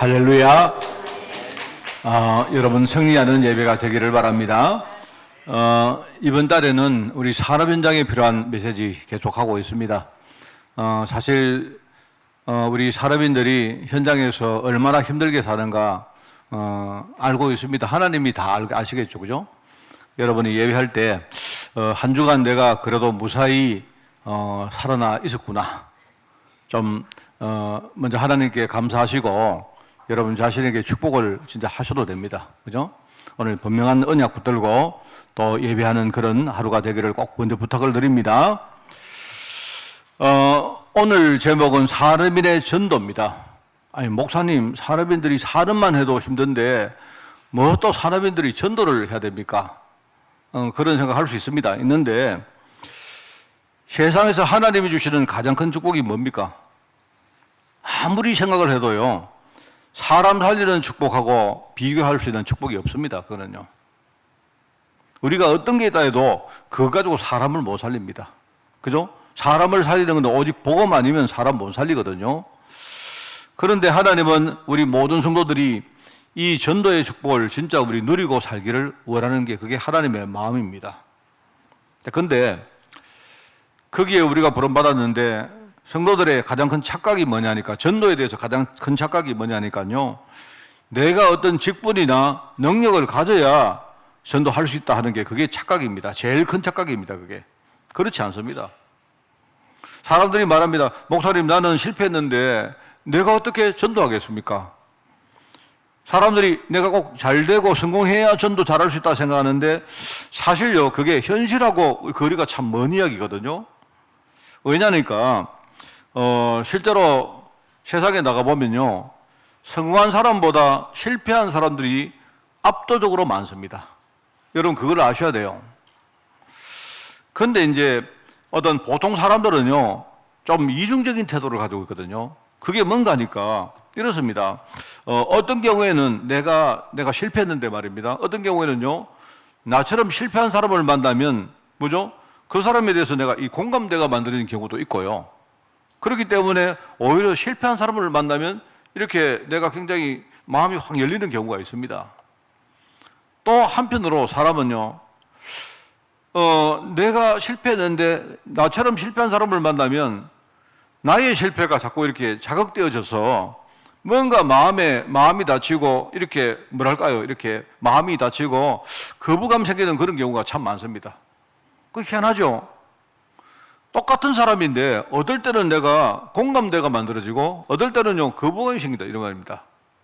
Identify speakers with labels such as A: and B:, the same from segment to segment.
A: 할렐루야. 여러분 승리하는 예배가 되기를 바랍니다. 이번 달에는 우리 산업 현장에 필요한 메시지 계속하고 있습니다. 사실 우리 산업인들이 현장에서 얼마나 힘들게 사는가 알고 있습니다. 하나님이 다 아시겠죠, 그죠? 여러분이 예배할 때 한 주간 내가 그래도 무사히 살아나 있었구나. 좀 먼저 하나님께 감사하시고 여러분 자신에게 축복을 진짜 하셔도 됩니다. 그죠? 오늘 분명한 언약 붙들고 또 예배하는 그런 하루가 되기를 꼭 먼저 부탁을 드립니다. 오늘 제목은 산업인의 전도입니다. 아니, 목사님, 산업인들이 산업만 해도 힘든데 뭐 또 산업인들이 전도를 해야 됩니까? 그런 생각 할 수 있습니다. 있는데 세상에서 하나님이 주시는 가장 큰 축복이 뭡니까? 아무리 생각을 해도요, 사람 살리는 축복하고 비교할 수 있는 축복이 없습니다. 그거는요. 우리가 어떤 게 있다 해도 그거 가지고 사람을 못 살립니다. 그죠? 사람을 살리는 건 오직 복음 아니면 사람 못 살리거든요. 그런데 하나님은 우리 모든 성도들이 이 전도의 축복을 진짜 우리 누리고 살기를 원하는 게 그게 하나님의 마음입니다. 그런데 거기에 우리가 부름받았는데 성도들의 가장 큰 착각이 뭐냐니까, 전도에 대해서 가장 큰 착각이 뭐냐니까요, 내가 어떤 직분이나 능력을 가져야 전도할 수 있다 하는 게 그게 착각입니다. 제일 큰 착각입니다. 그게 그렇지 않습니다. 사람들이 말합니다. 목사님, 나는 실패했는데 내가 어떻게 전도하겠습니까? 사람들이 내가 꼭 잘되고 성공해야 전도 잘할 수 있다 생각하는데 사실요, 그게 현실하고 거리가 참 먼 이야기거든요. 왜냐니까 실제로 세상에 나가보면요, 성공한 사람보다 실패한 사람들이 압도적으로 많습니다. 여러분 그걸 아셔야 돼요. 근데 이제 어떤 보통 사람들은요, 좀 이중적인 태도를 가지고 있거든요. 그게 뭔가니까 이렇습니다. 어떤 경우에는 내가 실패했는데 말입니다. 어떤 경우에는요, 나처럼 실패한 사람을 만나면 뭐죠? 그 사람에 대해서 내가 이 공감대가 만들어지는 경우도 있고요. 그렇기 때문에 오히려 실패한 사람을 만나면 이렇게 내가 굉장히 마음이 확 열리는 경우가 있습니다. 또 한편으로 사람은요, 내가 실패했는데 나처럼 실패한 사람을 만나면 나의 실패가 자꾸 이렇게 자극되어져서 뭔가 마음이 다치고 이렇게 뭐랄까요, 이렇게 마음이 다치고 거부감 생기는 그런 경우가 참 많습니다. 그게 희한하죠? 똑같은 사람인데 어떨 때는 내가 공감대가 만들어지고 어떨 때는요, 거부감이 생긴다, 이런 말입니다.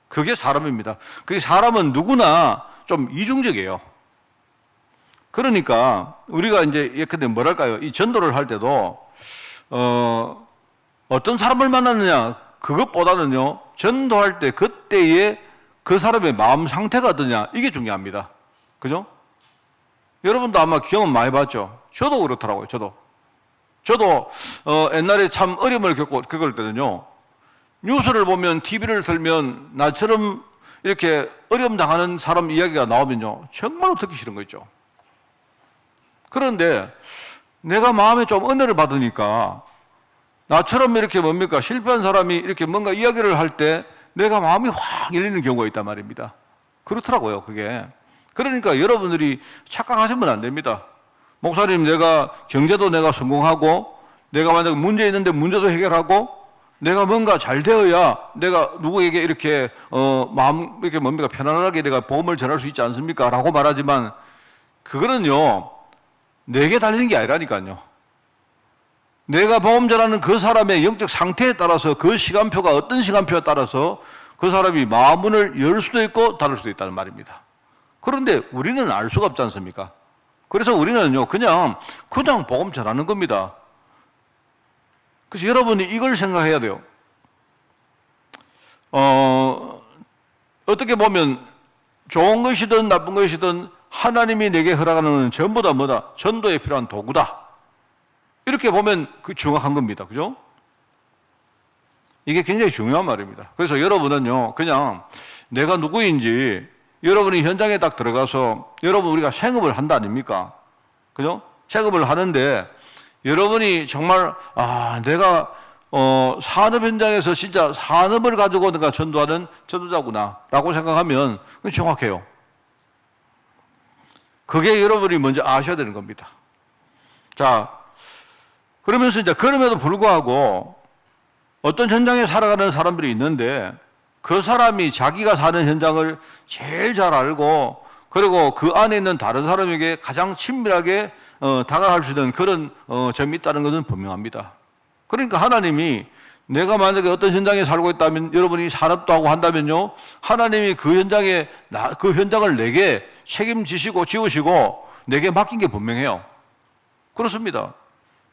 A: 그게 사람입니다. 그게 사람은 누구나 좀 이중적이에요. 그러니까 우리가 이제 예컨대 뭐랄까요, 이 전도를 할 때도 어떤 사람을 만났느냐 그것보다는요, 전도할 때 그때의 그 사람의 마음 상태가 어떠냐, 이게 중요합니다. 그죠? 여러분도 아마 경험 많이 봤죠? 저도 그렇더라고요. 저도 옛날에 참 어려움을 겪을 때는요, 뉴스를 보면, TV를 틀면 나처럼 이렇게 어려움 당하는 사람 이야기가 나오면요, 정말로 듣기 싫은 거 있죠. 그런데 내가 마음에 좀 은혜를 받으니까 나처럼 이렇게 뭡니까, 실패한 사람이 이렇게 뭔가 이야기를 할 때 내가 마음이 확 열리는 경우가 있단 말입니다. 그렇더라고요, 그게. 그러니까 여러분들이 착각하시면 안 됩니다. 목사님, 내가 경제도 내가 성공하고 내가 만약 문제 있는데 문제도 해결하고 내가 뭔가 잘 되어야 내가 누구에게 이렇게 마음 이렇게 뭡니까, 편안하게 내가 복음을 전할 수 있지 않습니까? 라고 말하지만 그거는요, 내게 달리는 게 아니라니까요. 내가 복음 전하는 그 사람의 영적 상태에 따라서, 그 시간표가 어떤 시간표에 따라서 그 사람이 마음문을 열 수도 있고 닫을 수도 있다는 말입니다. 그런데 우리는 알 수가 없지 않습니까? 그래서 우리는요, 그냥 복음 전하는 겁니다. 그래서 여러분이 이걸 생각해야 돼요. 어떻게 보면 좋은 것이든 나쁜 것이든 하나님이 내게 허락하는 것은 전부 다 뭐다? 전도에 필요한 도구다. 이렇게 보면 그 정확한 겁니다. 그죠? 이게 굉장히 중요한 말입니다. 그래서 여러분은요, 그냥 내가 누구인지 여러분이 현장에 딱 들어가서 여러분 우리가 생업을 한다 아닙니까? 그죠? 생업을 하는데 여러분이 정말 내가 산업 현장에서 진짜 산업을 가지고 내가 전도하는 전도자구나라고 생각하면 그건 정확해요. 그게 여러분이 먼저 아셔야 되는 겁니다. 자, 그러면서 이제 그럼에도 불구하고 어떤 현장에 살아가는 사람들이 있는데 그 사람이 자기가 사는 현장을 제일 잘 알고 그리고 그 안에 있는 다른 사람에게 가장 친밀하게 다가갈 수 있는 그런 점이 있다는 것은 분명합니다. 그러니까 하나님이 내가 만약에 어떤 현장에 살고 있다면 여러분이 산업도 하고 한다면요, 하나님이 그 현장을 내게 책임지시고 지우시고 내게 맡긴 게 분명해요. 그렇습니다.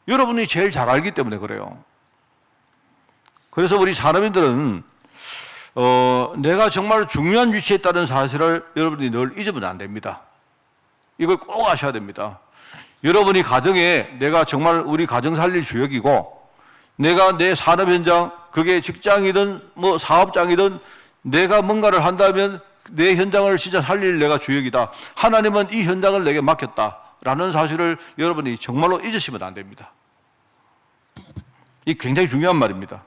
A: 여러분이 제일 잘 알기 때문에 그래요. 그래서 우리 산업인들은 내가 정말 중요한 위치에 있다는 사실을 여러분이 늘 잊으면 안 됩니다. 이걸 꼭 아셔야 됩니다. 여러분이 가정에 내가 정말 우리 가정 살릴 주역이고 내가 내 산업 현장, 그게 직장이든 뭐 사업장이든 내가 뭔가를 한다면 내 현장을 진짜 살릴 내가 주역이다. 하나님은 이 현장을 내게 맡겼다라는 사실을 여러분이 정말로 잊으시면 안 됩니다. 이 굉장히 중요한 말입니다.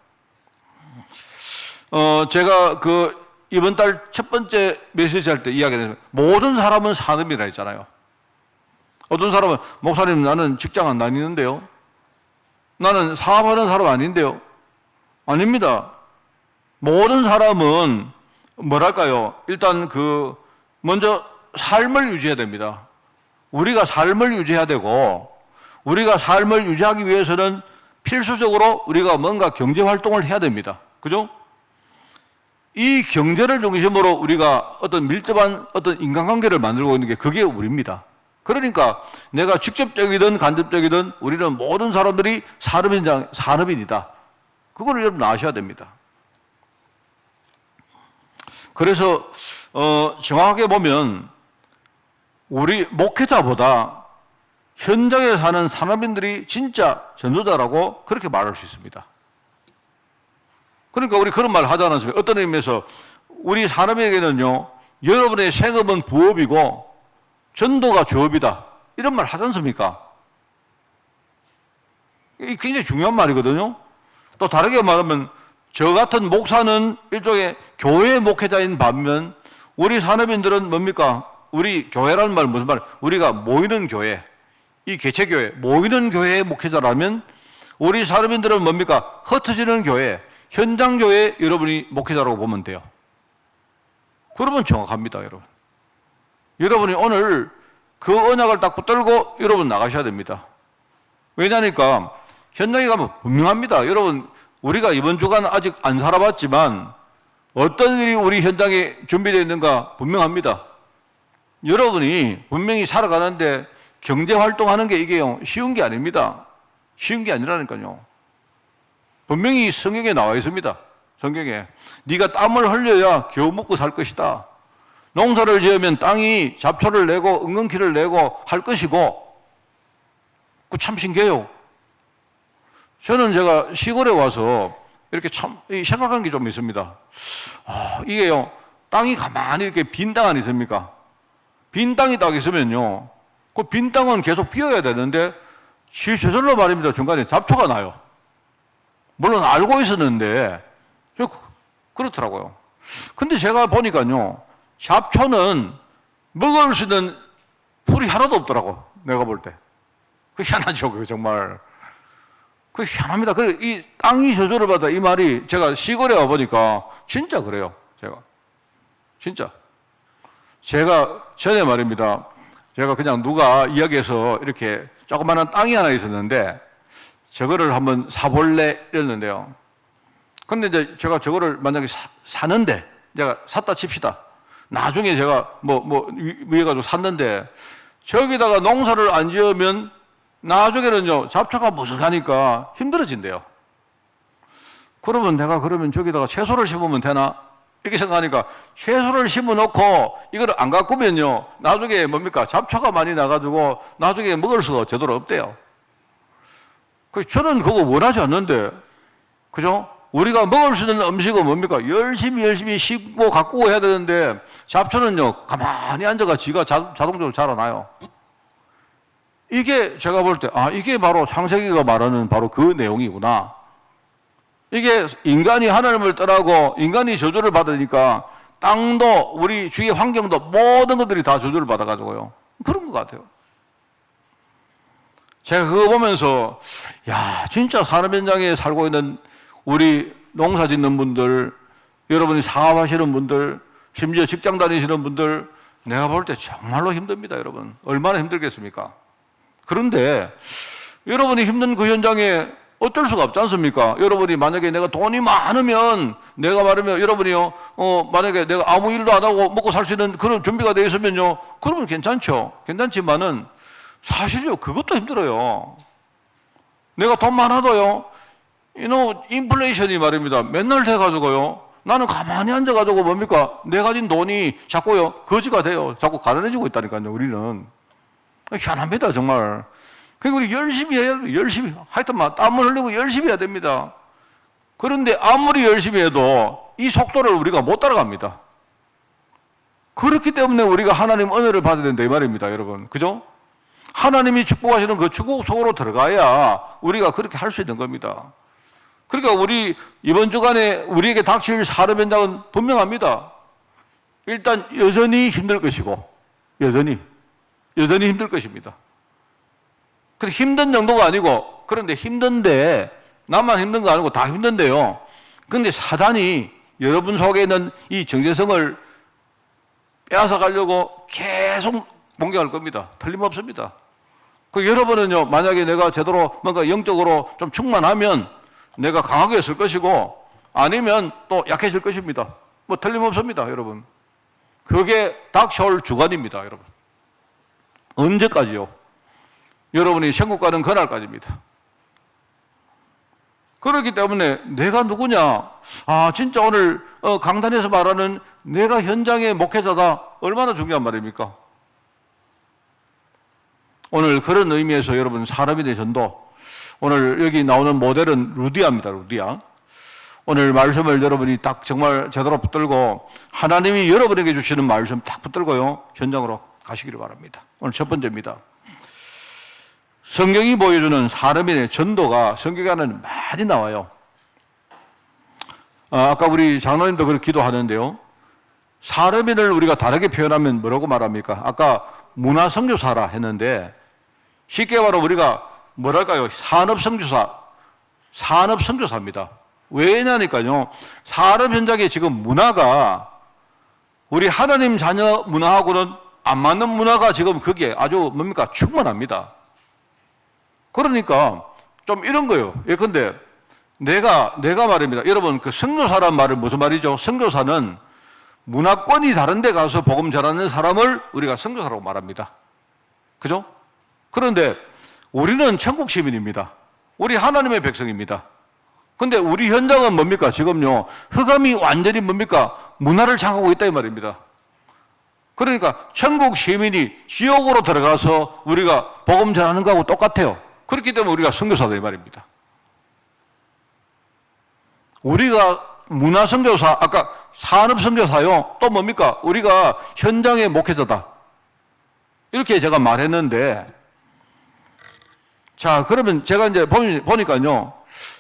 A: 제가 이번 달 첫 번째 메시지 할 때 이야기했는데 모든 사람은 산업이라 했잖아요. 어떤 사람은 목사님 나는 직장 안 다니는데요. 나는 사업하는 사람 아닌데요. 아닙니다. 모든 사람은 뭐랄까요? 일단 먼저 삶을 유지해야 됩니다. 우리가 삶을 유지해야 되고 우리가 삶을 유지하기 위해서는 필수적으로 우리가 뭔가 경제 활동을 해야 됩니다. 그죠? 이 경제를 중심으로 우리가 어떤 밀접한 어떤 인간관계를 만들고 있는 게 그게 우리입니다. 그러니까 내가 직접적이든 간접적이든 우리는 모든 사람들이 산업인이다. 그걸 여러분 아셔야 됩니다. 그래서 정확하게 보면 우리 목회자보다 현장에 사는 산업인들이 진짜 전도자라고 그렇게 말할 수 있습니다. 그러니까 우리 그런 말 하지 않았습니까? 어떤 의미에서 우리 산업에게는요, 여러분의 생업은 부업이고 전도가 주업이다. 이런 말 하지 않습니까? 이게 굉장히 중요한 말이거든요. 또 다르게 말하면 저 같은 목사는 일종의 교회 목회자인 반면 우리 산업인들은 뭡니까? 우리 교회라는 말 무슨 말이에요? 우리가 모이는 교회, 이 개체교회, 모이는 교회의 목회자라면 우리 산업인들은 뭡니까? 흩어지는 교회, 현장교회 여러분이 목회자라고 보면 돼요. 그러면 정확합니다, 여러분. 여러분이 오늘 그 언약을 딱 붙들고 여러분 나가셔야 됩니다. 왜냐니까 현장에 가면 분명합니다. 여러분, 우리가 이번 주간 아직 안 살아봤지만 어떤 일이 우리 현장에 준비되어 있는가 분명합니다. 여러분이 분명히 살아가는데 경제 활동하는 게 이게 쉬운 게 아닙니다. 쉬운 게 아니라니까요. 분명히 성경에 나와 있습니다. 성경에 네가 땀을 흘려야 겨우 먹고 살 것이다. 농사를 지으면 땅이 잡초를 내고 은근키를 내고 할 것이고, 그 참 신기해요. 저는 제가 시골에 와서 이렇게 참 생각한 게 좀 있습니다. 이게요, 땅이 가만히 이렇게 빈 땅 아니십니까? 빈 땅이 딱 있으면요, 그 빈 땅은 계속 비워야 되는데 저절로 말입니다. 중간에 잡초가 나요. 물론 알고 있었는데 그렇더라고요. 근데 제가 보니까요, 잡초는 먹을 수 있는 풀이 하나도 없더라고. 내가 볼 때. 그 희한하죠. 그 정말. 그 희한합니다. 그래, 이 땅이 저절을 받아, 이 말이 제가 시골에 와보니까 진짜 그래요. 진짜. 제가 전에 말입니다. 제가 그냥 누가 이야기해서 이렇게 조그마한 땅이 하나 있었는데 저거를 한번 사볼래 이랬는데요. 근데 이제 제가 저거를 만약에 사는데, 제가 샀다 칩시다. 나중에 제가 위해가지고 샀는데, 저기다가 농사를 안 지으면 나중에는요, 잡초가 무성하니까 힘들어진대요. 그러면 내가 저기다가 채소를 심으면 되나? 이렇게 생각하니까 채소를 심어 놓고 이걸 안 가꾸면요, 나중에 잡초가 많이 나가지고 나중에 먹을 수가 제대로 없대요. 저는 그거 원하지 않는데, 그죠? 우리가 먹을 수 있는 음식은 뭡니까? 열심히 심고 가꾸고 해야 되는데, 잡초는요, 가만히 앉아가 지가 자동적으로 자라나요. 이게 제가 볼 때, 이게 바로 창세기가 말하는 바로 그 내용이구나. 이게 인간이 하나님을 떠나고 인간이 저주를 받으니까 땅도 우리 주위의 환경도 모든 것들이 다 저주를 받아가지고요. 그런 것 같아요. 제가 그거 보면서 야, 진짜 산업 현장에 살고 있는 우리 농사 짓는 분들, 여러분이 사업하시는 분들, 심지어 직장 다니시는 분들, 내가 볼 때 정말로 힘듭니다, 여러분. 얼마나 힘들겠습니까? 그런데 여러분이 힘든 그 현장에 어쩔 수가 없지 않습니까? 여러분이 만약에 내가 돈이 많으면, 내가 말하면 여러분이요, 만약에 내가 아무 일도 안 하고 먹고 살 수 있는 그런 준비가 되어 있으면요, 그러면 괜찮죠. 괜찮지만은 사실요, 그것도 힘들어요. 내가 돈 많아도요, 인플레이션이 말입니다. 맨날 돼가지고요, 나는 가만히 앉아가지고 뭡니까? 내 가진 돈이 자꾸요, 거지가 돼요. 자꾸 가난해지고 있다니까요, 우리는. 희한합니다, 정말. 그러니까 우리 열심히 해야 돼요, 열심히. 하여튼 막 땀을 흘리고 열심히 해야 됩니다. 그런데 아무리 열심히 해도 이 속도를 우리가 못 따라갑니다. 그렇기 때문에 우리가 하나님 은혜를 받아야 된다, 이 말입니다, 여러분. 그죠? 하나님이 축복하시는 그 축복 속으로 들어가야 우리가 그렇게 할 수 있는 겁니다. 그러니까 우리 이번 주간에 우리에게 닥칠 산업 현장은 분명합니다. 일단 여전히 힘들 것이고, 여전히 힘들 것입니다. 그래, 힘든 정도가 아니고, 그런데 힘든데, 나만 힘든 거 아니고 다 힘든데요. 그런데 사단이 여러분 속에 있는 이 정체성을 빼앗아 가려고 계속 공격할 겁니다. 틀림없습니다. 그 여러분은요, 만약에 내가 제대로 뭔가 영적으로 좀 충만하면 내가 강하게 쓸 것이고, 아니면 또 약해질 것입니다. 뭐 틀림없습니다, 여러분. 그게 닥쳐올 주간입니다, 여러분. 언제까지요? 여러분이 천국 가는 그날까지입니다. 그렇기 때문에 내가 누구냐? 아, 진짜 오늘 강단에서 말하는 내가 현장의 목회자다. 얼마나 중요한 말입니까? 오늘 그런 의미에서 여러분 산업인의 전도, 오늘 여기 나오는 모델은 루디아입니다. 루디아. 오늘 말씀을 여러분이 딱 정말 제대로 붙들고 하나님이 여러분에게 주시는 말씀 딱 붙들고요, 현장으로 가시기를 바랍니다. 오늘 첫 번째입니다. 성경이 보여주는 산업인의 전도가 성경에 많이 나와요. 아까 우리 장로님도 그렇게 기도하는데요, 산업인을 우리가 다르게 표현하면 뭐라고 말합니까? 아까 문화선교사라 했는데 쉽게 말하면 우리가 뭐랄까요? 산업선교사입니다. 왜냐니까요, 산업 현장에 지금 문화가 우리 하나님 자녀 문화하고는 안 맞는 문화가 지금 거기에 아주 뭡니까? 충만합니다. 그러니까 좀 이런 거예요. 예컨대 내가 말입니다. 여러분, 그 선교사란 말은 무슨 말이죠? 선교사는 문화권이 다른 데 가서 복음 전하는 사람을 우리가 선교사라고 말합니다. 그죠? 그런데 우리는 천국 시민입니다. 우리 하나님의 백성입니다. 근데 우리 현장은 뭡니까? 지금요, 흑암이 완전히 뭡니까? 문화를 장악하고 있다 이 말입니다. 그러니까 천국 시민이 지옥으로 들어가서 우리가 복음 전하는 거하고 똑같아요. 그렇기 때문에 우리가 선교사다 이 말입니다. 우리가 문화 선교사, 아까 산업 선교사요, 또 뭡니까? 우리가 현장의 목회자다. 이렇게 제가 말했는데, 자, 그러면 제가 이제 보니까요,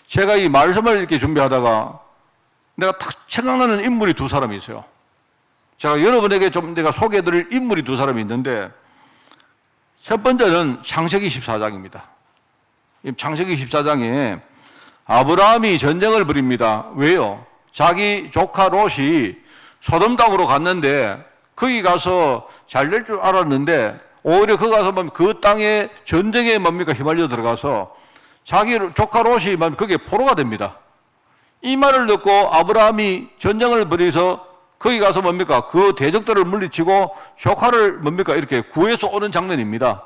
A: 제가 이 말씀을 이렇게 준비하다가 내가 딱 생각나는 인물이 두 사람이 있어요. 제가 여러분에게 좀 내가 소개해드릴 인물이 두 사람이 있는데, 첫 번째는 창세기 14장입니다. 창세기 14장에 아브라함이 전쟁을 벌입니다. 왜요? 자기 조카 롯이 소돔 땅으로 갔는데 거기 가서 잘 될 줄 알았는데 오히려 거기 가서 그 땅에 전쟁에 뭡니까? 휘말려 들어가서 자기 조카 롯이 거기에 포로가 됩니다. 이 말을 듣고 아브라함이 전쟁을 벌여서 거기 가서 뭡니까? 그 대적들을 물리치고 조카를 뭡니까? 이렇게 구해서 오는 장면입니다.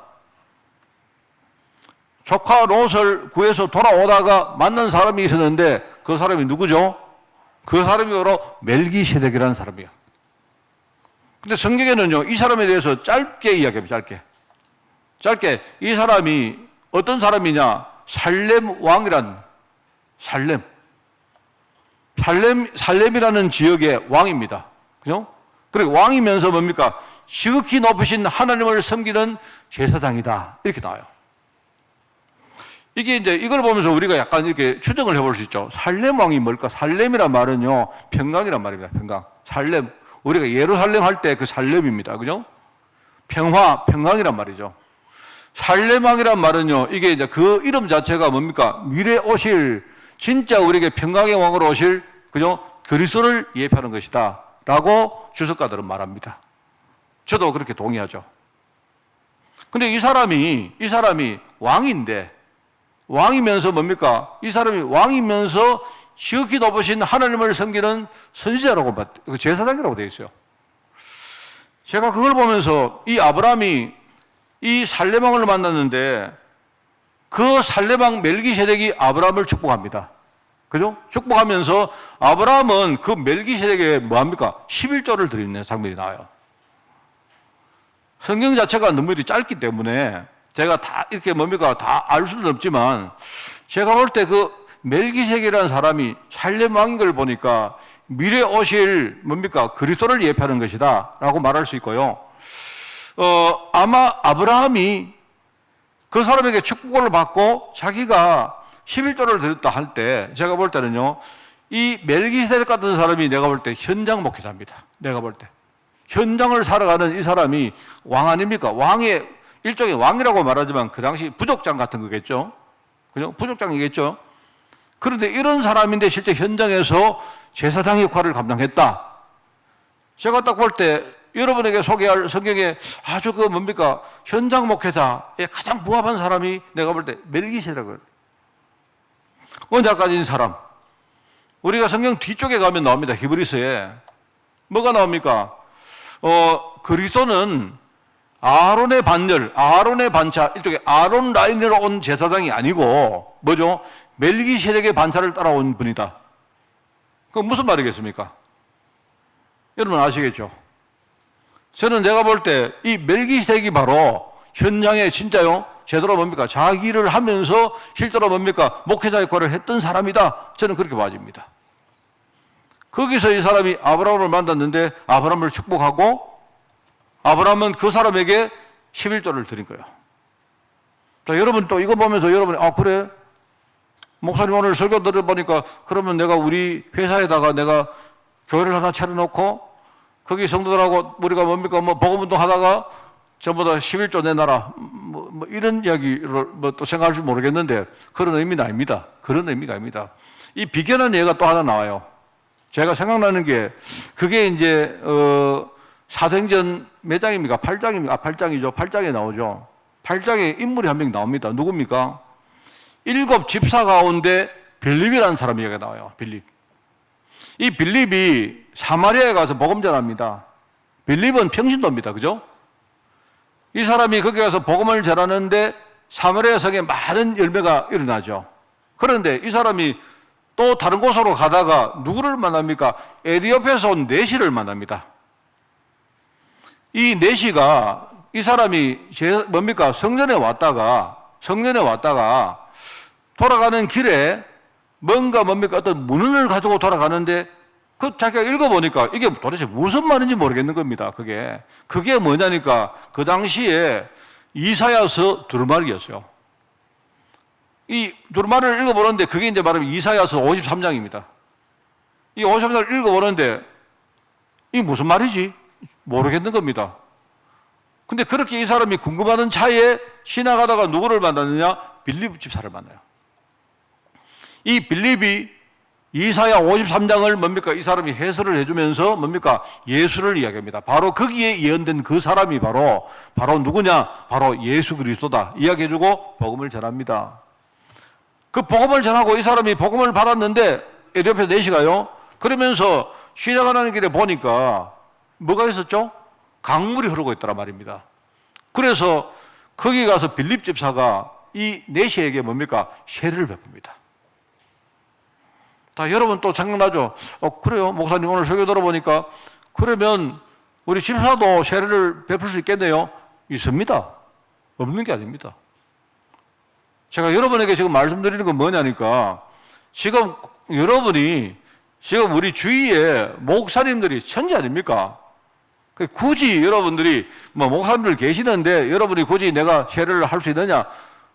A: 조카 롯을 구해서 돌아오다가 만난 사람이 있었는데 그 사람이 누구죠? 그 사람이 바로 멜기세덱이라는 사람이에요. 근데 성경에는요, 이 사람에 대해서 짧게 이야기합니다. 짧게. 이 사람이 어떤 사람이냐? 살렘 왕이란, 살렘이라는 지역의 왕입니다. 그죠? 그리고 왕이면서 뭡니까? 지극히 높으신 하나님을 섬기는 제사장이다. 이렇게 나와요. 이게 이제 이걸 보면서 우리가 약간 이렇게 추정을 해볼 수 있죠. 살렘 왕이 뭘까? 살렘이란 말은요, 평강이란 말입니다. 평강. 살렘. 우리가 예루살렘 할 때 그 살렘입니다. 그죠? 평강이란 말이죠. 살렘 왕이란 말은요, 이게 이제 그 이름 자체가 뭡니까? 미래에 오실, 진짜 우리에게 평강의 왕으로 오실, 그죠? 그리스도를 예표하는 것이다. 라고 주석가들은 말합니다. 저도 그렇게 동의하죠. 근데 이 사람이 왕인데, 왕이면서 뭡니까? 이 사람이 왕이면서 지극히 높으신 하나님을 섬기는 선지자라고, 제사장이라고 되어 있어요. 제가 그걸 보면서 이 아브라함이 이 살레망을 만났는데 그 살레망 멜기세덱이 아브라함을 축복합니다. 그죠? 축복하면서 아브라함은 그 멜기세덱에 뭐합니까? 11조를 드리는 장면이 나와요. 성경 자체가 너무 짧기 때문에 제가 다 이렇게 뭡니까? 다 알 수는 없지만 제가 볼 때 그 멜기세덱이라는 사람이 살렘 왕인 걸 보니까 미래에 오실 뭡니까? 그리스도를 예표하는 것이다 라고 말할 수 있고요. 아마 아브라함이 그 사람에게 축복을 받고 자기가 11조를 드렸다 할 때 제가 볼 때는요, 이 멜기세덱 같은 사람이 내가 볼 때 현장 목회자입니다. 내가 볼 때. 현장을 살아가는 이 사람이 왕 아닙니까? 왕의 일종의 왕이라고 말하지만 그 당시 부족장 같은 거겠죠. 그죠? 부족장이겠죠. 그런데 이런 사람인데 실제 현장에서 제사장 역할을 감당했다. 제가 딱 볼 때 여러분에게 소개할 성경에 아주 그 뭡니까? 현장 목회자에 가장 부합한 사람이 내가 볼 때 멜기세덱을. 언제까지인 사람. 우리가 성경 뒤쪽에 가면 나옵니다. 히브리서에. 뭐가 나옵니까? 그리스도는 아론의 반열, 아론의 반차, 일종의 아론 라인으로 온 제사장이 아니고 뭐죠? 멜기세덱의 반차를 따라온 분이다. 그건 무슨 말이겠습니까? 여러분 아시겠죠? 저는 내가 볼 때 이 멜기세덱이 바로 현장에 진짜요, 제대로 뭡니까? 자기를 하면서 실제로 뭡니까? 목회자 역할을 했던 사람이다. 저는 그렇게 봐집니다. 거기서 이 사람이 아브라함을 만났는데 아브라함을 축복하고 아브라함은 그 사람에게 11조를 드린 거예요. 자, 여러분 또 이거 보면서 여러분이 그래? 목사님 오늘 설교 들어보니까 그러면 내가 우리 회사에다가 내가 교회를 하나 차려놓고 거기 성도들하고 우리가 뭡니까? 복음운동 하다가 전부 다 11조 내놔라. 이런 이야기를 또 생각할지 모르겠는데 그런 의미는 아닙니다. 그런 의미가 아닙니다. 이 비견한 예가 또 하나 나와요. 제가 생각나는 게 그게 이제 사도행전 몇 장입니까? 8장입니까? 8장이죠. 8장에 나오죠. 8장에 인물이 한 명 나옵니다. 누굽니까? 7 집사 가운데 빌립이라는 사람 이야기가 나와요. 빌립. 이 빌립이 사마리아에 가서 복음 전합니다. 빌립은 평신도입니다. 그죠? 이 사람이 거기 가서 복음을 전하는데 사마리아 성에 많은 열매가 일어나죠. 그런데 이 사람이 또 다른 곳으로 가다가 누구를 만납니까? 에디오피아에서 온 네시를 만납니다. 이 네시가 이 사람이 뭡니까? 성전에 왔다가 돌아가는 길에 뭔가 뭡니까? 어떤 문헌을 가지고 돌아가는데 그 자기가 읽어보니까 이게 도대체 무슨 말인지 모르겠는 겁니다. 그게 뭐냐니까 그 당시에 이사야서 두루마리였어요. 이 두루마리를 읽어보는데 그게 이제 말하면 이사야서 53장입니다. 이 53장을 읽어보는데 이게 무슨 말이지? 모르겠는 겁니다. 근데 그렇게 이 사람이 궁금하던 차에 지나가다가 누구를 만났느냐? 빌립 집사를 만나요. 이 빌립이 이사야 53장을 뭡니까? 이 사람이 해설을 해주면서 뭡니까? 예수를 이야기합니다. 바로 거기에 예언된 그 사람이 바로 누구냐? 바로 예수 그리스도다. 이야기해주고 복음을 전합니다. 그 복음을 전하고 이 사람이 복음을 받았는데 에디오피아 네시가요. 그러면서 시작하는 길에 보니까 뭐가 있었죠? 강물이 흐르고 있더란 말입니다. 그래서 거기 가서 빌립 집사가 이 네시에게 뭡니까? 세례를 베풉니다. 다 여러분 또 생각나죠? 그래요. 목사님 오늘 설교 들어보니까 그러면 우리 집사도 세례를 베풀 수 있겠네요. 있습니다. 없는 게 아닙니다. 제가 여러분에게 지금 말씀드리는 건 뭐냐니까 지금 여러분이 지금 우리 주위에 목사님들이 천지 아닙니까? 굳이 여러분들이 목사님들 계시는데 여러분이 굳이 내가 세례를 할 수 있느냐?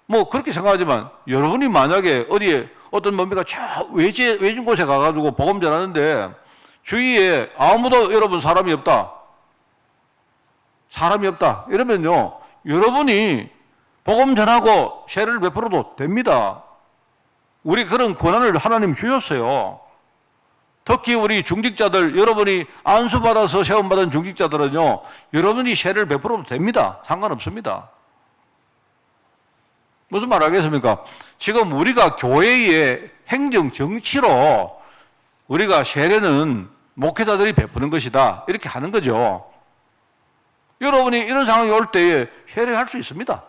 A: 뭐 그렇게 생각하지만 여러분이 만약에 어디에 어떤 뭡니까 저 외진 곳에 가가지고 복음 전하는데 주위에 아무도 여러분 사람이 없다. 이러면요, 여러분이 복음 전하고 세례를 베풀어도 됩니다. 우리 그런 권한을 하나님 주셨어요. 특히 우리 중직자들, 여러분이 안수받아서 세움받은 중직자들은요, 여러분이 세례를 베풀어도 됩니다. 상관없습니다. 무슨 말 하겠습니까? 지금 우리가 교회의 행정 정치로 우리가 세례는 목회자들이 베푸는 것이다, 이렇게 하는 거죠. 여러분이 이런 상황이 올 때에 세례할 수 있습니다.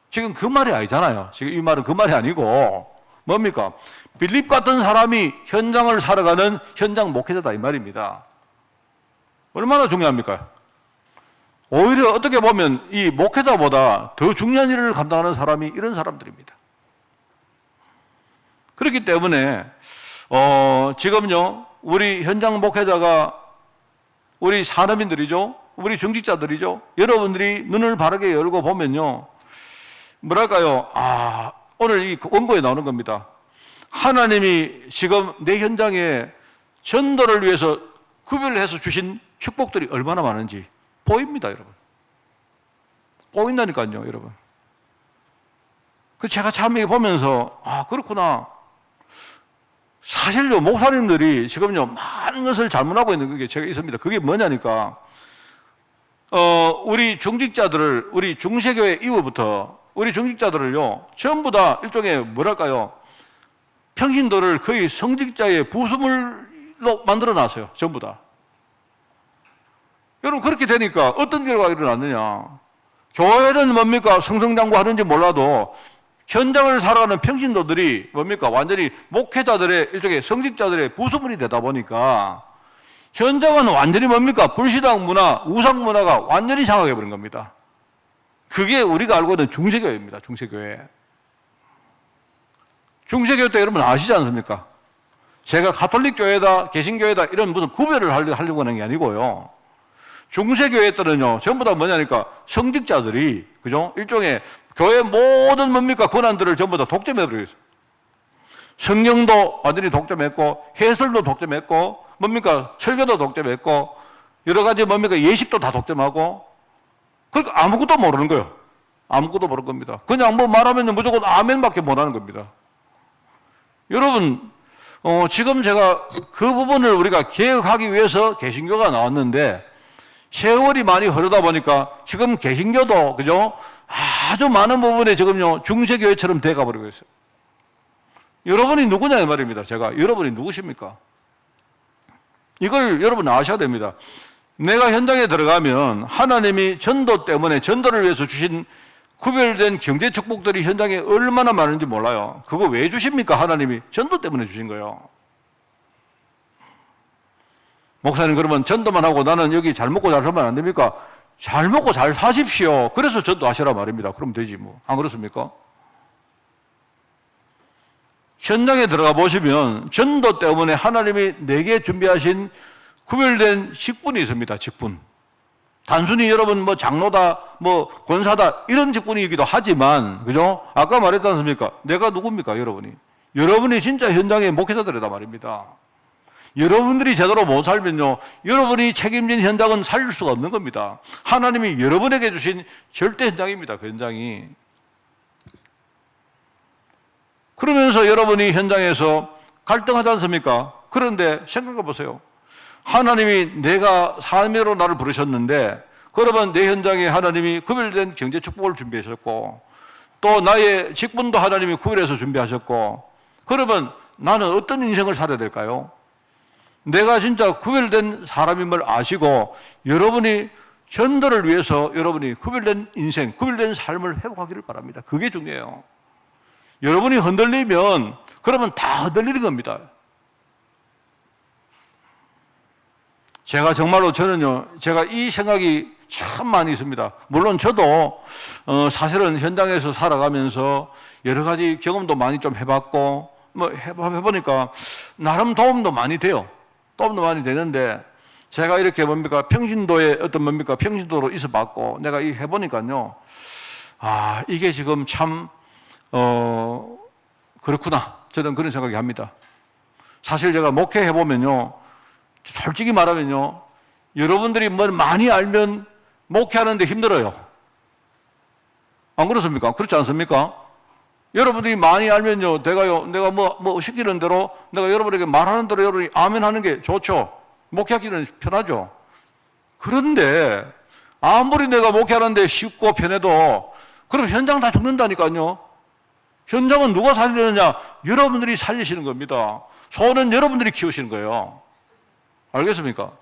A: 지금 그 말이 아니잖아요. 지금 이 말은 그 말이 아니고 뭡니까? 빌립 같은 사람이 현장을 살아가는 현장 목회자다, 이 말입니다. 얼마나 중요합니까? 오히려 어떻게 보면 이 목회자보다 더 중요한 일을 감당하는 사람이 이런 사람들입니다. 그렇기 때문에 지금요, 우리 현장 목회자가 우리 산업인들이죠, 우리 중직자들이죠. 여러분들이 눈을 바르게 열고 보면요, 뭐랄까요? 오늘 이 원고에 나오는 겁니다. 하나님이 지금 내 현장에 전도를 위해서 구별해서 주신 축복들이 얼마나 많은지 보입니다, 여러분. 보인다니까요, 여러분. 그 제가 참 이거 보면서 그렇구나. 사실요, 목사님들이 지금요 많은 것을 잘못하고 있는 게 제가 있습니다. 그게 뭐냐니까, 우리 중직자들을, 우리 중세교회 이후부터 우리 중직자들을요 전부 다 일종의 뭐랄까요, 평신도를 거의 성직자의 부수물로 만들어 놨어요. 전부 다. 여러분, 그렇게 되니까 어떤 결과가 일어났느냐. 교회는 뭡니까? 성성장구 하는지 몰라도 현장을 살아가는 평신도들이 뭡니까? 완전히 목회자들의 일종의 성직자들의 부수물이 되다 보니까 현장은 완전히 뭡니까? 불신앙 문화, 우상 문화가 완전히 장악해버린 겁니다. 그게 우리가 알고 있는 중세교회입니다. 중세교회. 중세교회 때 여러분 아시지 않습니까? 제가 가톨릭 교회다, 개신교회다 이런 무슨 구별을 하려고 하는 게 아니고요. 중세교회 때는요, 전부 다 뭐냐니까, 성직자들이, 그죠? 일종의 교회 모든 뭡니까? 권한들을 전부 다 독점해버리고 있어요. 성경도 완전히 독점했고, 해설도 독점했고, 뭡니까? 설교도 독점했고, 여러 가지 뭡니까? 예식도 다 독점하고, 그러니까 아무것도 모르는 거예요. 아무것도 모르는 겁니다. 그냥 뭐 말하면 무조건 아멘밖에 못하는 겁니다. 여러분, 지금 제가 그 부분을 우리가 개혁하기 위해서 개신교가 나왔는데, 세월이 많이 흐르다 보니까 지금 개신교도, 그죠? 아주 많은 부분에 지금요, 중세교회처럼 돼가버리고 있어요. 여러분이 누구냐, 이 말입니다. 제가. 여러분이 누구십니까? 이걸 여러분 아셔야 됩니다. 내가 현장에 들어가면 하나님이 전도 때문에 전도를 위해서 주신 구별된 경제 축복들이 현장에 얼마나 많은지 몰라요. 그거 왜 주십니까? 하나님이 전도 때문에 주신 거예요. 목사님, 그러면 전도만 하고 나는 여기 잘 먹고 잘 살면 안 됩니까? 잘 먹고 잘 사십시오. 그래서 전도하시라 말입니다. 그럼 되지 뭐. 안 그렇습니까? 현장에 들어가 보시면 전도 때문에 하나님이 내게 준비하신 구별된 직분이 있습니다. 직분. 단순히 여러분 뭐 장로다, 뭐 권사다 이런 직분이기도 하지만, 그죠? 아까 말했지 않습니까? 내가 누굽니까, 여러분이? 여러분이 진짜 현장의 목회자들이다 말입니다. 여러분들이 제대로 못 살면요, 여러분이 책임진 현장은 살릴 수가 없는 겁니다. 하나님이 여러분에게 주신 절대 현장입니다. 그 현장이. 그러면서 여러분이 현장에서 갈등하지 않습니까? 그런데 생각해 보세요. 하나님이 내가 사명으로 나를 부르셨는데, 그러면 내 현장에 하나님이 구별된 경제 축복을 준비하셨고, 또 나의 직분도 하나님이 구별해서 준비하셨고, 그러면 나는 어떤 인생을 살아야 될까요? 내가 진짜 구별된 사람임을 아시고 여러분이 전도를 위해서 여러분이 구별된 인생, 구별된 삶을 회복하기를 바랍니다. 그게 중요해요. 여러분이 흔들리면 그러면 다 흔들리는 겁니다. 제가 정말로 제가 이 생각이 참 많이 있습니다. 물론 저도 사실은 현장에서 살아가면서 여러 가지 경험도 많이 좀 해봤고, 뭐 해보니까 나름 도움도 많이 돼요. 도움도 많이 되는데, 제가 이렇게 평신도에 평신도로 있어 봤고, 내가 이 해보니까요, 이게 지금 참 그렇구나. 저는 그런 생각이 합니다. 사실 제가 목회해보면요, 솔직히 말하면요, 여러분들이 뭘 많이 알면 목회하는데 힘들어요. 안 그렇습니까? 그렇지 않습니까? 여러분들이 많이 알면요, 내가 뭐 시키는 대로, 내가 여러분에게 말하는 대로 여러분이 아멘 하는 게 좋죠. 목회하기는 편하죠. 그런데, 아무리 내가 목회하는데 쉽고 편해도, 그럼 현장 다 죽는다니까요. 현장은 누가 살리느냐? 여러분들이 살리시는 겁니다. 소는 여러분들이 키우시는 거예요. 알겠습니까?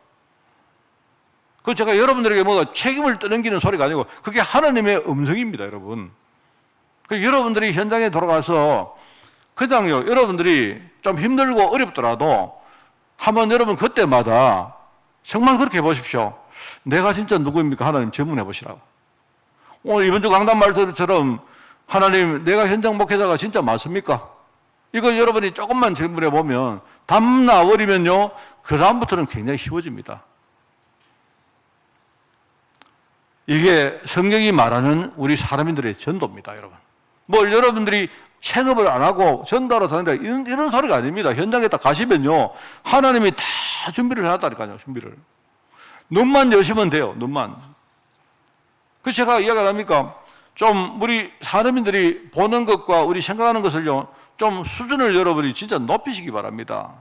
A: 그 제가 여러분들에게 뭐가 책임을 떠넘기는 소리가 아니고 그게 하나님의 음성입니다, 여러분. 그 여러분들이 현장에 돌아가서 그냥요, 여러분들이 좀 힘들고 어렵더라도 한번 여러분 그때마다 정말 그렇게 해보십시오. 내가 진짜 누구입니까? 하나님 질문해 보시라고. 오늘 이번 주 강단 말씀처럼 하나님, 내가 현장 목회자가 진짜 맞습니까? 이걸 여러분이 조금만 질문해 보면 답 나버리면요, 그 다음부터는 굉장히 쉬워집니다. 이게 성경이 말하는 우리 사람들의 전도입니다, 여러분. 뭘 여러분들이 체급을 안 하고 전도하러 다닌다, 이런 소리가 아닙니다. 현장에 딱 가시면요, 하나님이 다 준비를 해놨다니까요, 준비를. 눈만 여시면 돼요, 눈만. 그래서 제가 이야기를 합니까? 좀 우리 사람들이 보는 것과 우리 생각하는 것을요, 좀 수준을 여러분이 진짜 높이시기 바랍니다.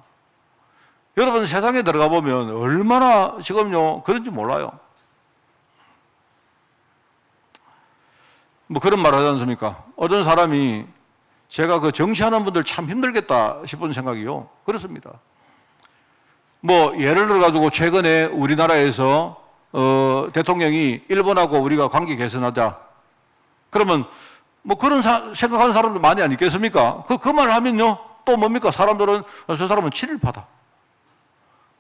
A: 여러분 세상에 들어가 보면 얼마나 지금요, 그런지 몰라요. 뭐 그런 말 하지 않습니까? 어떤 사람이 제가 그 정치하는 분들 참 힘들겠다 싶은 생각이요. 그렇습니다. 뭐 예를 들어가지고 최근에 우리나라에서 대통령이 일본하고 우리가 관계 개선하자. 그러면 뭐 그런 생각하는 사람들 많이 안 있겠습니까? 그 말을 하면요, 또 뭡니까? 사람들은 저 사람은 친일파다.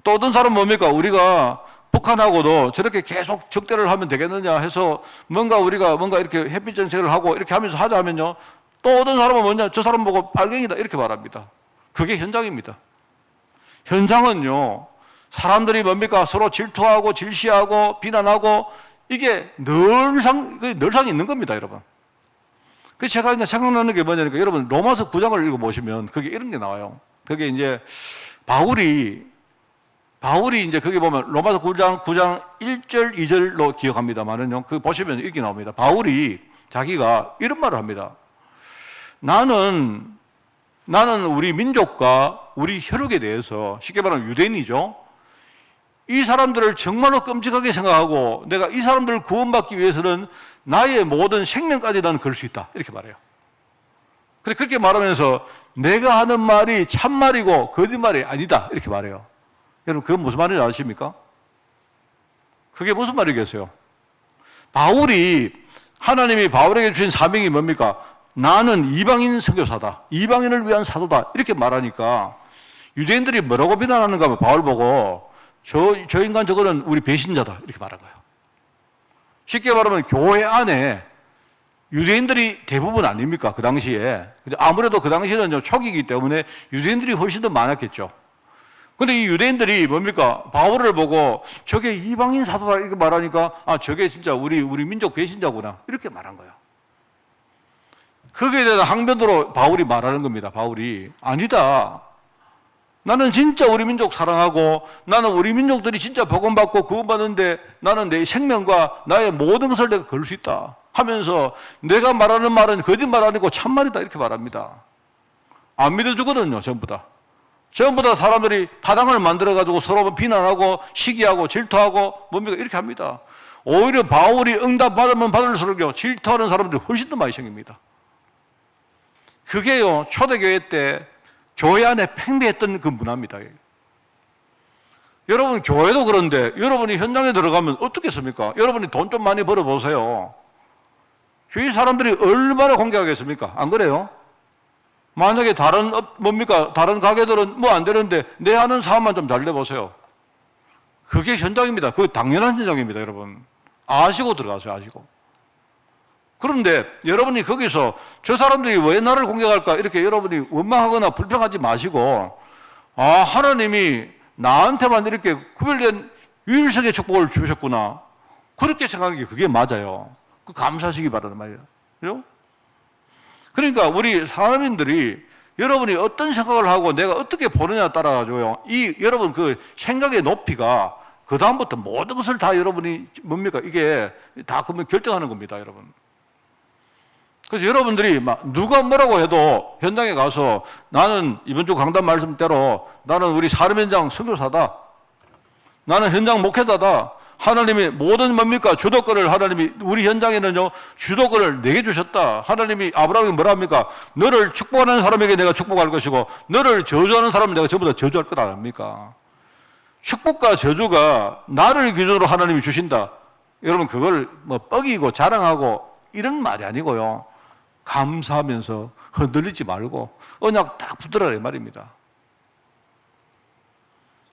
A: 또 어떤 사람은 뭡니까? 우리가 북한하고도 저렇게 계속 적대를 하면 되겠느냐 해서 우리가 이렇게 햇빛 정책을 하고 이렇게 하면서 하자 하면요, 또 어떤 사람은 뭐냐? 저 사람 보고 빨갱이다 이렇게 말합니다. 그게 현장입니다. 현장은요, 사람들이 뭡니까? 서로 질투하고 질시하고 비난하고 이게 늘상 있는 겁니다, 여러분. 그래서 제가 이제 생각나는 게 뭐냐니까, 여러분 로마서 9장을 읽어보시면 그게 이런 게 나와요. 그게 이제 바울이 이제 거기 보면 로마서 9장 1절 2절로 기억합니다만은요, 그 보시면 이렇게 나옵니다. 바울이 자기가 이런 말을 합니다. 나는 우리 민족과 우리 혈육에 대해서, 쉽게 말하면 유대인이죠, 이 사람들을 정말로 끔찍하게 생각하고 내가 이 사람들을 구원받기 위해서는 나의 모든 생명까지 나는 걸 수 있다, 이렇게 말해요. 그렇게 말하면서 내가 하는 말이 참말이고 거짓말이 아니다, 이렇게 말해요. 여러분 그건 무슨 말인지 아십니까? 그게 무슨 말이겠어요? 하나님이 바울에게 주신 사명이 뭡니까? 나는 이방인 선교사다, 이방인을 위한 사도다, 이렇게 말하니까 유대인들이 뭐라고 비난하는가 하면 바울 보고 저 인간 저거는 우리 배신자다, 이렇게 말한 거예요. 쉽게 말하면 교회 안에 유대인들이 대부분 아닙니까? 그 당시에. 아무래도 그 당시에는 초기이기 때문에 유대인들이 훨씬 더 많았겠죠. 근데 이 유대인들이 뭡니까? 바울을 보고 저게 이방인 사도다 이렇게 말하니까, 저게 진짜 우리 민족 배신자구나, 이렇게 말한 거예요. 거기에 대해서 항변으로 바울이 말하는 겁니다. 바울이 아니다, 나는 진짜 우리 민족 사랑하고 나는 우리 민족들이 진짜 복음받고 구원받는데 나는 내 생명과 나의 모든 것을 내가 걸 수 있다 하면서 내가 말하는 말은 거짓말 아니고 참말이다, 이렇게 말합니다. 안 믿어주거든요. 전부 다 사람들이 파당을 만들어가지고 서로 비난하고 시기하고 질투하고 뭡니까? 이렇게 합니다. 오히려 바울이 응답 받으면 받을수록요, 질투하는 사람들이 훨씬 더 많이 생깁니다. 그게요, 초대교회 때 교회 안에 팽배했던 그 문화입니다. 여러분 교회도 그런데 여러분이 현장에 들어가면 어떻겠습니까? 여러분이 돈 좀 많이 벌어보세요. 주위 사람들이 얼마나 공격하겠습니까? 안 그래요? 만약에 다른 가게들은 뭐 안 되는데 내 하는 사업만 좀 잘 돼보세요. 그게 현장입니다. 그게 당연한 현장입니다, 여러분. 아시고 들어가세요, 아시고. 그런데 여러분이 거기서 저 사람들이 왜 나를 공격할까, 이렇게 여러분이 원망하거나 불평하지 마시고, 하나님이 나한테만 이렇게 구별된 유일성의 축복을 주셨구나, 그렇게 생각하는 게 그게 맞아요. 그 감사하시기 바라는 말이에요. 그죠? 그러니까 우리 사람인들이 여러분이 어떤 생각을 하고 내가 어떻게 보느냐에 따라가지고요. 여러분 그 생각의 높이가 그다음부터 모든 것을 다 여러분이 뭡니까? 이게 다 그러면 결정하는 겁니다, 여러분. 그래서 여러분들이 막 누가 뭐라고 해도 현장에 가서 나는 이번 주 강단 말씀대로 나는 우리 사람 현장 선교사다. 나는 현장 목회자다. 하나님이 모든 뭡니까? 주도권을 하나님이 우리 현장에는요 주도권을 내게 주셨다. 하나님이 아브라함이 뭐라 합니까? 너를 축복하는 사람에게 내가 축복할 것이고 너를 저주하는 사람은 내가 전부 다 저주할 것 아닙니까? 축복과 저주가 나를 기준으로 하나님이 주신다. 여러분 그걸 뭐 뻐기고 자랑하고 이런 말이 아니고요. 감사하면서 흔들리지 말고 언약 딱 붙들어라 이 말입니다.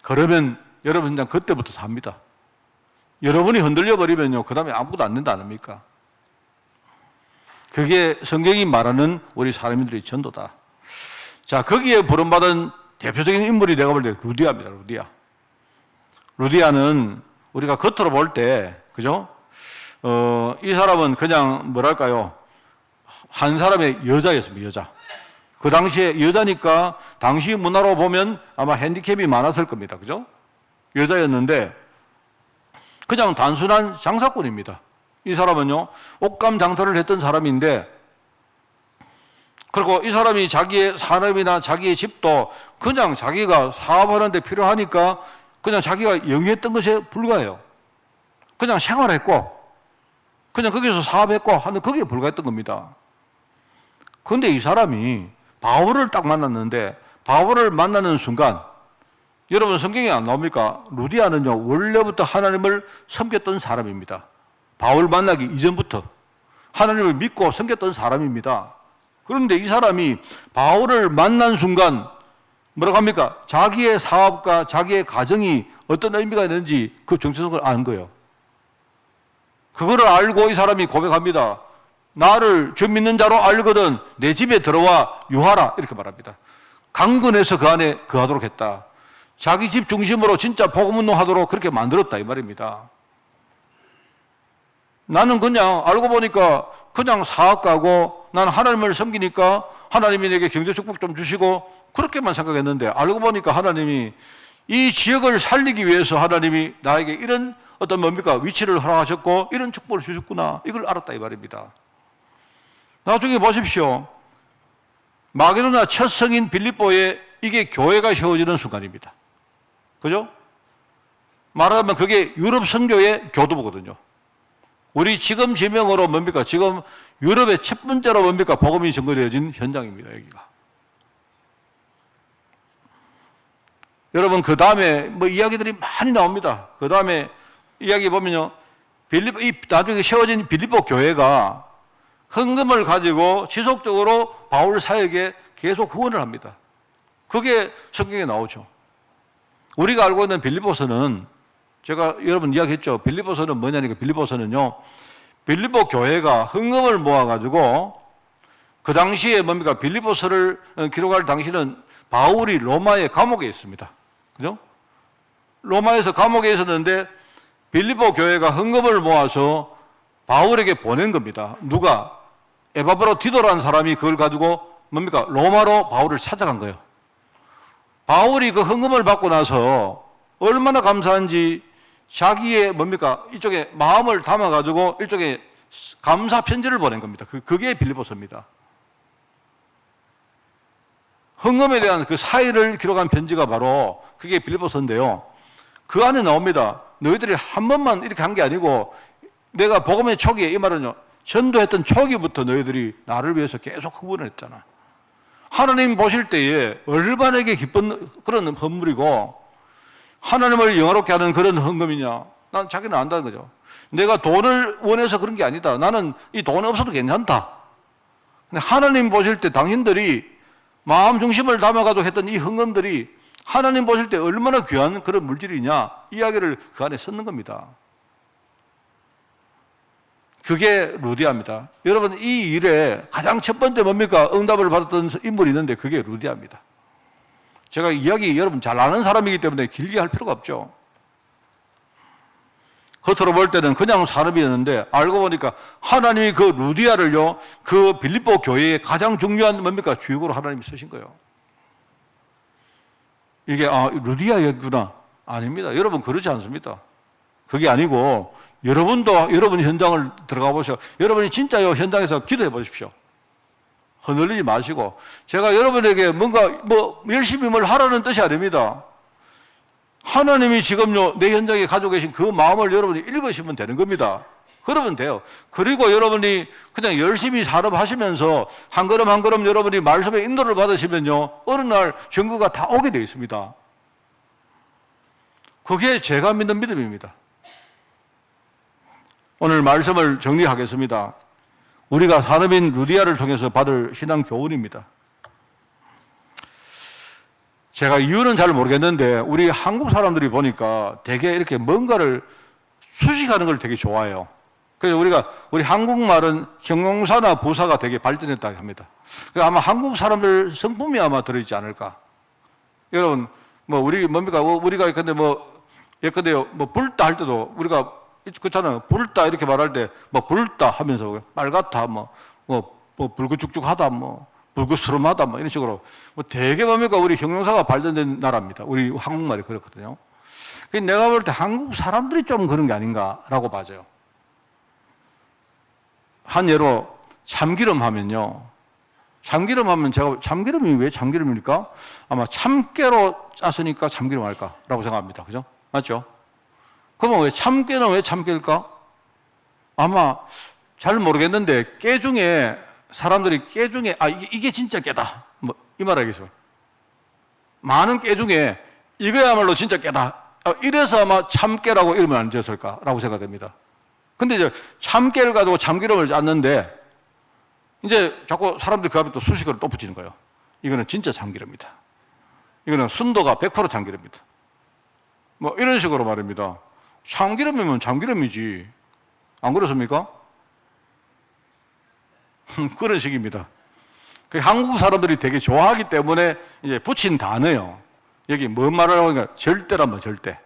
A: 그러면 여러분 그냥 그때부터 삽니다. 여러분이 흔들려 버리면요 그 다음에 아무것도 안 된다 아닙니까? 그게 성경이 말하는 우리 사람들의 전도다. 자, 거기에 부름받은 대표적인 인물이 내가 볼 때 루디아입니다. 루디아는 우리가 겉으로 볼 때 그죠? 이 사람은 그냥 뭐랄까요? 한 사람의 여자였습니다. 여자. 그 당시에 여자니까 당시 문화로 보면 아마 핸디캡이 많았을 겁니다. 그죠? 여자였는데 그냥 단순한 장사꾼입니다. 이 사람은요, 옷감 장터를 했던 사람인데, 그리고 이 사람이 자기의 산업이나 자기의 집도 그냥 자기가 사업하는 데 필요하니까 그냥 자기가 영위했던 것에 불과해요. 그냥 생활했고, 그냥 거기서 사업했고 하는 거기에 불과했던 겁니다. 그런데 이 사람이 바울을 딱 만났는데, 바울을 만나는 순간, 여러분 성경에 안 나옵니까? 루디아는요 원래부터 하나님을 섬겼던 사람입니다. 바울 만나기 이전부터 하나님을 믿고 섬겼던 사람입니다. 그런데 이 사람이 바울을 만난 순간 뭐라고 합니까? 자기의 사업과 자기의 가정이 어떤 의미가 있는지 그 정체성을 아는 거예요. 그거를 알고 이 사람이 고백합니다. 나를 주 믿는 자로 알거든 내 집에 들어와 유하라 이렇게 말합니다. 강건해서 그 안에 거하도록 했다. 자기 집 중심으로 진짜 복음 운동하도록 그렇게 만들었다 이 말입니다. 나는 그냥 알고 보니까 그냥 사업가고 나는 하나님을 섬기니까 하나님이 내게 경제 축복 좀 주시고 그렇게만 생각했는데 알고 보니까 하나님이 이 지역을 살리기 위해서 하나님이 나에게 이런 어떤 뭡니까 위치를 허락하셨고 이런 축복을 주셨구나 이걸 알았다 이 말입니다. 나중에 보십시오. 마게도나 첫 성인 빌립보에 이게 교회가 세워지는 순간입니다. 그죠? 말하자면 그게 유럽 선교의 교두보거든요. 우리 지금 지명으로 뭡니까? 지금 유럽의 첫 번째로 뭡니까? 복음이 전거되어진 현장입니다, 여기가. 여러분, 그 다음에 뭐 이야기들이 많이 나옵니다. 그 다음에 이야기 보면요. 나중에 세워진 빌립보 교회가 헌금을 가지고 지속적으로 바울 사역에 계속 후원을 합니다. 그게 성경에 나오죠. 우리가 알고 있는 빌립보서는 제가 여러분 이야기했죠. 빌립보서는 뭐냐니까 빌립보서는요. 빌립보 교회가 헌금을 모아가지고 그 당시에 뭡니까? 빌립보서를 기록할 당시는 바울이 로마의 감옥에 있습니다. 그죠? 로마에서 감옥에 있었는데 빌립보 교회가 헌금을 모아서 바울에게 보낸 겁니다. 누가? 에바브로디도라는 사람이 그걸 가지고 뭡니까? 로마로 바울을 찾아간 거예요. 바울이 그 헌금을 받고 나서 얼마나 감사한지 자기의 뭡니까? 이쪽에 마음을 담아가지고 일종의 감사 편지를 보낸 겁니다. 그게 빌립보서입니다. 헌금에 대한 그 사의를 기록한 편지가 바로 그게 빌립보서인데요. 그 안에 나옵니다. 너희들이 한 번만 이렇게 한 게 아니고 내가 복음의 초기에 이 말은요. 전도했던 초기부터 너희들이 나를 위해서 계속 후원을 했잖아. 하나님 보실 때에 얼마나게 기쁜 그런 헌물이고 하나님을 영화롭게 하는 그런 헌금이냐. 난 자기는 안다는 거죠. 내가 돈을 원해서 그런 게 아니다. 나는 이 돈 없어도 괜찮다. 근데 하나님 보실 때 당신들이 마음 중심을 담아가지고 했던 이 헌금들이 하나님 보실 때 얼마나 귀한 그런 물질이냐. 이야기를 그 안에 썼는 겁니다. 그게 루디아입니다. 여러분 이 일에 가장 첫 번째 뭡니까? 응답을 받았던 인물이 있는데 그게 루디아입니다. 제가 이야기 여러분 잘 아는 사람이기 때문에 길게 할 필요가 없죠. 겉으로 볼 때는 그냥 사람이었는데 알고 보니까 하나님이 그 루디아를요, 그 빌립보 교회의 가장 중요한 뭡니까? 주역으로 하나님이 쓰신 거예요. 이게 루디아였구나. 아닙니다. 여러분 그렇지 않습니다. 그게 아니고 여러분도 여러분 현장을 들어가 보시고 여러분이 진짜요 현장에서 기도해 보십시오. 흔들리지 마시고 제가 여러분에게 뭔가 열심히 뭘 하라는 뜻이 아닙니다. 하나님이 지금요 내 현장에 가지고 계신 그 마음을 여러분이 읽으시면 되는 겁니다. 그러면 돼요. 그리고 여러분이 그냥 열심히 사업하시면서 한 걸음 한 걸음 여러분이 말씀의 인도를 받으시면요 어느 날 증거가 다 오게 되어 있습니다. 그게 제가 믿는 믿음입니다. 오늘 말씀을 정리하겠습니다. 우리가 산업인 루디아를 통해서 받을 신앙 교훈입니다. 제가 이유는 잘 모르겠는데 우리 한국 사람들이 보니까 되게 이렇게 뭔가를 수식하는 걸 되게 좋아해요. 그래서 우리 한국말은 형용사나 부사가 되게 발전했다고 합니다. 아마 한국 사람들 성품이 아마 들어있지 않을까. 여러분, 우리가 근데 예컨대요, 불다 할 때도 우리가 그렇잖아요. 불다 이렇게 말할 때, 불다 하면서 빨갛다, 불긋죽죽하다, 불긋스름하다, 이런 식으로. 되게 우리 형용사가 발전된 나라입니다. 우리 한국말이 그렇거든요. 내가 볼 때 한국 사람들이 좀 그런 게 아닌가라고 봐져요. 한 예로 참기름 하면요. 참기름 하면 참기름이 왜 참기름입니까? 아마 참깨로 짰으니까 참기름 할까라고 생각합니다. 그죠? 맞죠? 그러면 참깨는 왜 참깨일까? 아마 잘 모르겠는데 사람들이 깨 중에 이게 진짜 깨다. 이 말 알겠어요. 많은 깨 중에 이거야말로 진짜 깨다. 이래서 아마 참깨라고 이름을 안 지었을까라고 생각됩니다. 근데 이제 참깨를 가지고 참기름을 짰는데 이제 자꾸 사람들이 그 앞에 또 수식어를 또 붙이는 거예요. 이거는 진짜 참기름이다. 이거는 순도가 100% 참기름이다. 이런 식으로 말입니다. 참기름이면 참기름이지. 안 그렇습니까? 그런 식입니다. 한국 사람들이 되게 좋아하기 때문에 이제 붙인 단어예요. 여기 뭔 말을 하고 있는가? 절대란 말, 절대.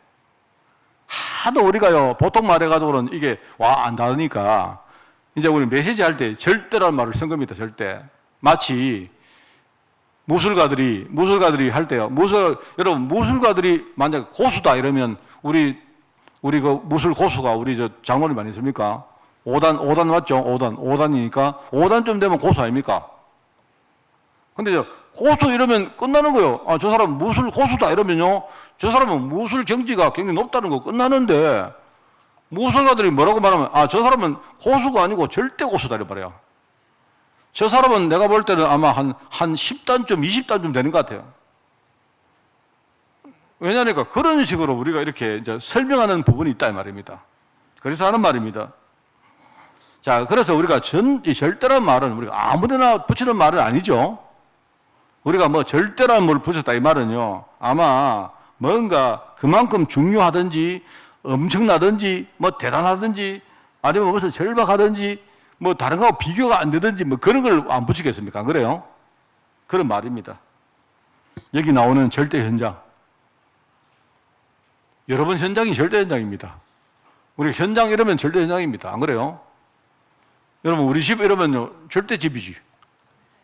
A: 하도 우리가요, 보통 말해가지고는 이게 안 닿으니까 이제 우리 메시지 할 때 절대란 말을 쓴 겁니다, 절대. 마치 무술가들이 할 때요. 여러분, 무술가들이 만약 고수다 이러면 우리 그 무술 고수가 우리 장모님 아니십니까? 5단 맞죠? 5단이니까 5단쯤 되면 고수 아닙니까? 근데 고수 이러면 끝나는 거예요. 저 사람 무술 고수다 이러면요. 저 사람은 무술 경지가 굉장히 높다는 거 끝나는데 무술가들이 뭐라고 말하면 저 사람은 고수가 아니고 절대 고수다 이래 말해요. 저 사람은 내가 볼 때는 아마 한 10단쯤 20단쯤 되는 것 같아요. 왜냐니까 그런 식으로 우리가 이렇게 이제 설명하는 부분이 있다 이 말입니다. 그래서 하는 말입니다. 자, 그래서 우리가 이 절대란 말은 우리가 아무데나 붙이는 말은 아니죠. 우리가 절대란 뭘 붙였다 이 말은요. 아마 뭔가 그만큼 중요하든지 엄청나든지 대단하든지 아니면 무슨 절박하든지 다른 거하고 비교가 안 되든지 그런 걸 안 붙이겠습니까? 안 그래요? 그런 말입니다. 여기 나오는 절대 현장. 여러분 현장이 절대 현장입니다. 우리 현장 이러면 절대 현장입니다. 안 그래요? 여러분 우리 집 이러면요 절대 집이지.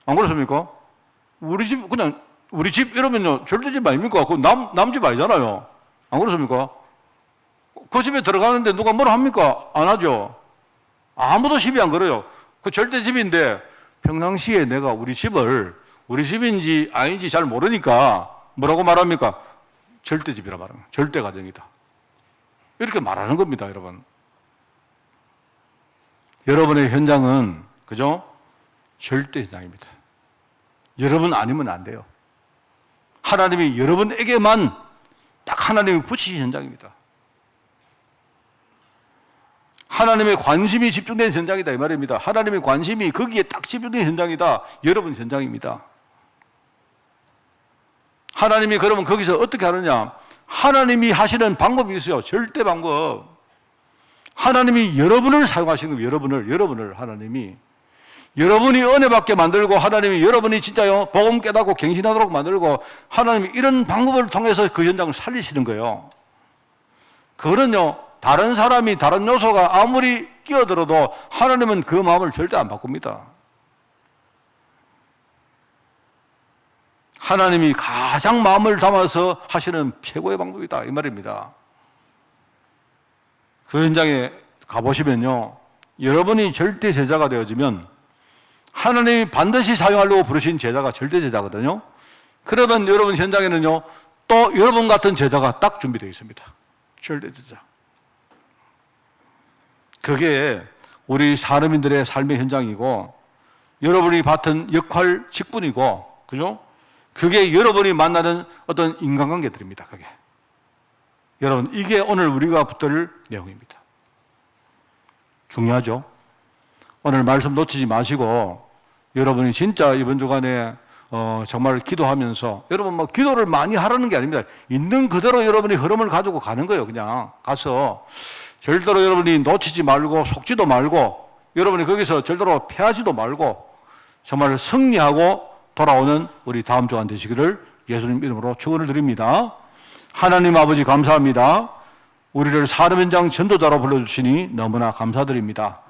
A: 안 그렇습니까? 우리 집 이러면요 절대 집 아닙니까? 그 남 집 아니잖아요. 안 그렇습니까? 그 집에 들어가는데 누가 뭐라 합니까? 안 하죠. 아무도 시비 안 걸어요. 그 절대 집인데 평상시에 내가 우리 집인지 아닌지 잘 모르니까 뭐라고 말합니까? 절대 집이라 말하는 거예요. 절대 가정이다. 이렇게 말하는 겁니다, 여러분. 여러분의 현장은 그죠? 절대 현장입니다. 여러분 아니면 안 돼요. 하나님이 여러분에게만 딱 하나님이 붙이신 현장입니다. 하나님의 관심이 집중된 현장이다 이 말입니다. 하나님의 관심이 거기에 딱 집중된 현장이다. 여러분 현장입니다. 하나님이 그러면 거기서 어떻게 하느냐? 하나님이 하시는 방법이 있어요. 절대 방법. 하나님이 여러분을 사용하시는 거예요. 여러분을 하나님이. 여러분이 은혜 받게 만들고 하나님이 여러분이 진짜요 복음 깨닫고 갱신하도록 만들고 하나님이 이런 방법을 통해서 그 현장을 살리시는 거예요. 그거는요 다른 사람이, 다른 요소가 아무리 끼어들어도 하나님은 그 마음을 절대 안 바꿉니다. 하나님이 가장 마음을 담아서 하시는 최고의 방법이다, 이 말입니다. 그 현장에 가보시면요, 여러분이 절대 제자가 되어지면 하나님이 반드시 사용하려고 부르신 제자가 절대 제자거든요. 그러면 여러분 현장에는요, 또 여러분 같은 제자가 딱 준비되어 있습니다. 절대 제자. 그게 우리 사람인들의 삶의 현장이고, 여러분이 맡은 역할, 직분이고, 그죠? 그게 여러분이 만나는 어떤 인간관계들입니다, 그게. 여러분, 이게 오늘 우리가 붙들 내용입니다. 중요하죠? 오늘 말씀 놓치지 마시고, 여러분이 진짜 이번 주간에 정말 기도하면서, 여러분 뭐 기도를 많이 하라는 게 아닙니다. 있는 그대로 여러분이 흐름을 가지고 가는 거예요. 그냥 가서 절대로 여러분이 놓치지 말고 속지도 말고, 여러분이 거기서 절대로 패하지도 말고 정말 승리하고 돌아오는 우리 다음 주간 되시기를 예수님 이름으로 축원을 드립니다. 하나님 아버지 감사합니다. 우리를 사람 현장 전도자로 불러주시니 너무나 감사드립니다.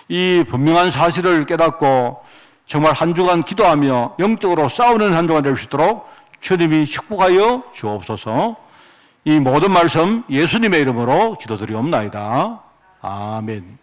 A: 이 분명한 사실을 깨닫고 정말 한 주간 기도하며 영적으로 싸우는 한 주간 될 수 있도록 주님이 축복하여 주옵소서. 이 모든 말씀 예수님의 이름으로 기도드리옵나이다. 아멘.